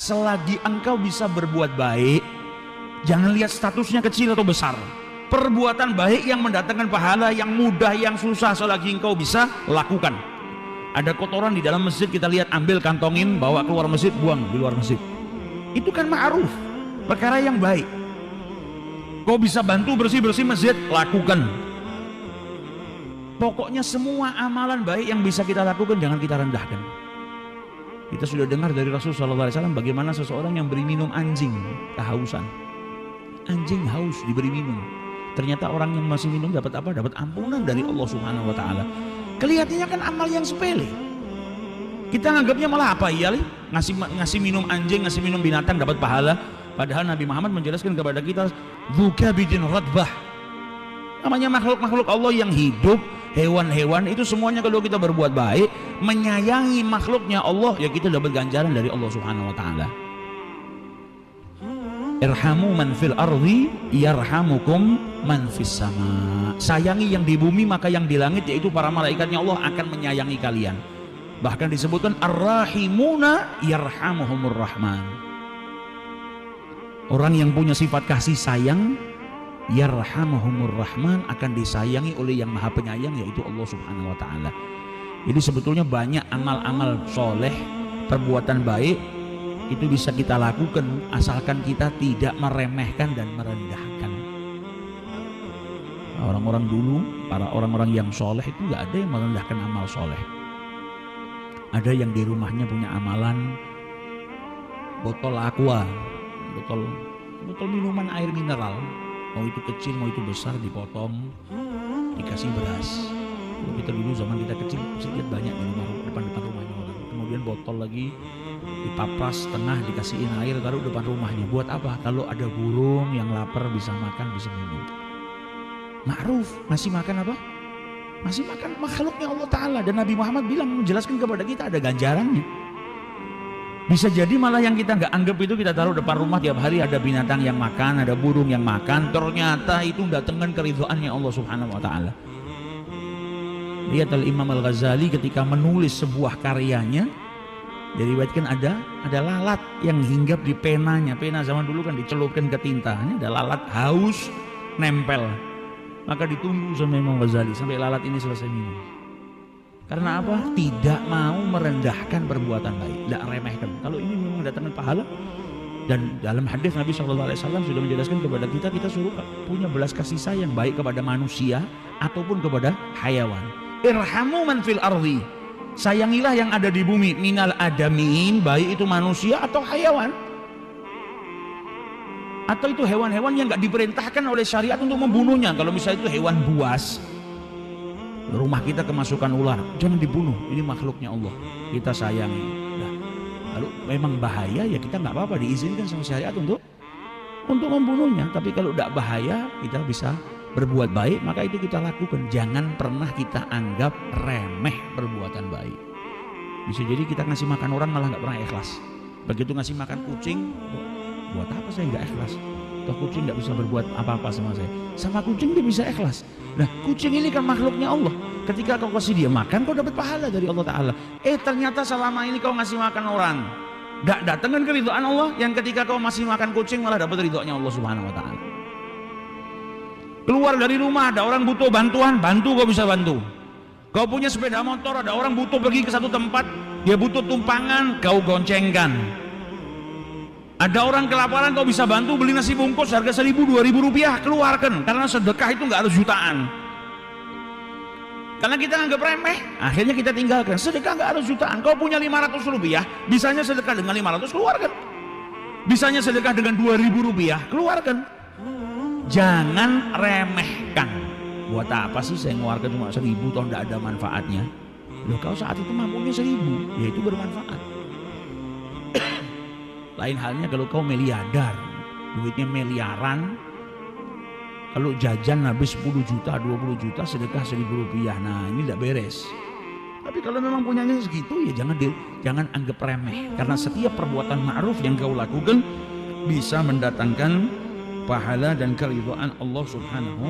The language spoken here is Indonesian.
selagi engkau bisa berbuat baik, jangan lihat statusnya kecil atau besar. Perbuatan baik yang mendatangkan pahala, yang mudah, yang susah, selagi engkau bisa, lakukan. Ada kotoran di dalam masjid, kita lihat, ambil, kantongin, bawa keluar masjid, buang di luar masjid. Itu kan ma'ruf, perkara yang baik. Kau bisa bantu bersih-bersih masjid, lakukan. Pokoknya semua amalan baik yang bisa kita lakukan jangan kita rendahkan. Kita sudah dengar dari Rasulullah SAW bagaimana seseorang yang beri minum anjing kehausan. Anjing haus diberi minum. Ternyata orang yang masih minum dapat apa? Dapat ampunan dari Allah Subhanahu wa Ta'ala. Kelihatannya kan amal yang sepele. Kita anggapnya malah apa ya? Ngasih minum anjing, ngasih minum binatang dapat pahala. Padahal Nabi Muhammad menjelaskan kepada kita, dzukabidin radbah. Namanya makhluk-makhluk Allah yang hidup, hewan-hewan itu semuanya kalau kita berbuat baik, menyayangi makhluknya Allah, ya kita dapat ganjaran dari Allah Subhanahu wa Ta'ala. Irhamu man fil ardi yarhamukum man fis sama. Sayangi yang di bumi, maka yang di langit yaitu para malaikatnya Allah akan menyayangi kalian. Bahkan disebutkan ar-rahimuna yarhamuhumur rahman. Orang yang punya sifat kasih sayang, yarhamuhumur rahman, akan disayangi oleh yang maha penyayang yaitu Allah Subhanahu wa Ta'ala. Jadi sebetulnya banyak amal-amal soleh, perbuatan baik itu bisa kita lakukan asalkan kita tidak meremehkan dan merendahkan. Orang-orang dulu, para orang-orang yang soleh itu nggak ada yang merendahkan amal soleh. Ada yang di rumahnya punya amalan botol aqua, botol minuman air mineral, mau itu kecil mau itu besar, dipotong dikasih beras. Kalau kita dulu zaman kita kecil bisa lihat banyak di rumah, depan rumahnya orang. Kemudian botol lagi dipapras tengah, dikasihin air, taruh depan rumahnya. Buat apa? Kalau ada burung yang lapar bisa makan, bisa minum. Ma'ruf, ngasih makan apa? Ngasih makan makhluknya Allah Ta'ala. Dan Nabi Muhammad bilang, menjelaskan kepada kita ada ganjarannya. Bisa jadi malah yang kita nggak anggap itu kita taruh depan rumah tiap hari, ada binatang yang makan, ada burung yang makan, ternyata itu datangkan keridhaannya Allah Subhanahu wa Ta'ala. Lihat Al-Imam Al-Ghazali ketika menulis sebuah karyanya, diriwayatkan ada lalat yang hinggap di penanya. Pena zaman dulu kan dicelupkan ke tintanya, ada lalat haus nempel. Maka ditunggu sama Imam Ghazali sampai lalat ini selesai minum. Karena apa? Tidak mau merendahkan perbuatan baik, tidak remehkan. Kalau ini memang mendatangkan pahala. Dan dalam hadis Nabi SAW sudah menjelaskan kepada kita, kita suruh punya belas kasih sayang baik kepada manusia ataupun kepada hayawan. Irhamu man fil ardi. Sayangilah yang ada di bumi, minal adamin, baik itu manusia atau hayawan, atau itu hewan-hewan yang nggak diperintahkan oleh syariat untuk membunuhnya. Kalau misalnya itu hewan buas, rumah kita kemasukan ular, jangan dibunuh, ini makhluknya Allah, kita sayangi. Nah, lalu memang bahaya ya kita nggak apa-apa, diizinkan sama syariat untuk membunuhnya. Tapi kalau tidak bahaya, kita bisa berbuat baik, maka itu kita lakukan. Jangan pernah kita anggap remeh perbuatan baik. Bisa jadi kita ngasih makan orang malah nggak pernah ikhlas. Begitu ngasih makan kucing, buat apa saya nggak ikhlas? Toh kucing nggak bisa berbuat apa-apa sama saya. Sama kucing dia bisa ikhlas. Nah, kucing ini kan makhluknya Allah. Ketika kau kasih dia makan, kau dapat pahala dari Allah Ta'ala. Ternyata selama ini kau ngasih makan orang, nggak datangkan keridhaan Allah. Yang ketika kau masih makan kucing malah dapat ridhonya Allah Subhanahu wa Ta'ala. Keluar dari rumah, ada orang butuh bantuan, bantu, kau bisa bantu. Kau punya sepeda motor, ada orang butuh pergi ke satu tempat, dia butuh tumpangan, kau goncengkan. Ada orang kelaparan, kau bisa bantu beli nasi bungkus harga 1.000-2.000 rupiah, keluarkan. Karena sedekah itu nggak harus jutaan. Karena kita anggap remeh, akhirnya kita tinggalkan. Sedekah nggak harus jutaan. Kau punya 500 rupiah, bisanya sedekah dengan 500, keluarkan. Bisanya sedekah dengan 2.000 rupiah, keluarkan. Jangan remehkan. Buat apa sih saya ngeluarkan cuma 1.000 toh tidak ada manfaatnya? Loh, kau saat itu mampunya 1.000, ya itu bermanfaat. Lain halnya kalau kau miliarder, duitnya miliaran, kalau jajan habis 10 juta, 20 juta, sedekah 1.000 rupiah, nah ini tidak beres. Tapi kalau memang punyanya segitu, ya jangan anggap remeh. Karena setiap perbuatan ma'ruf yang kau lakukan bisa mendatangkan pahala dan keridhaan Allah Subhanahu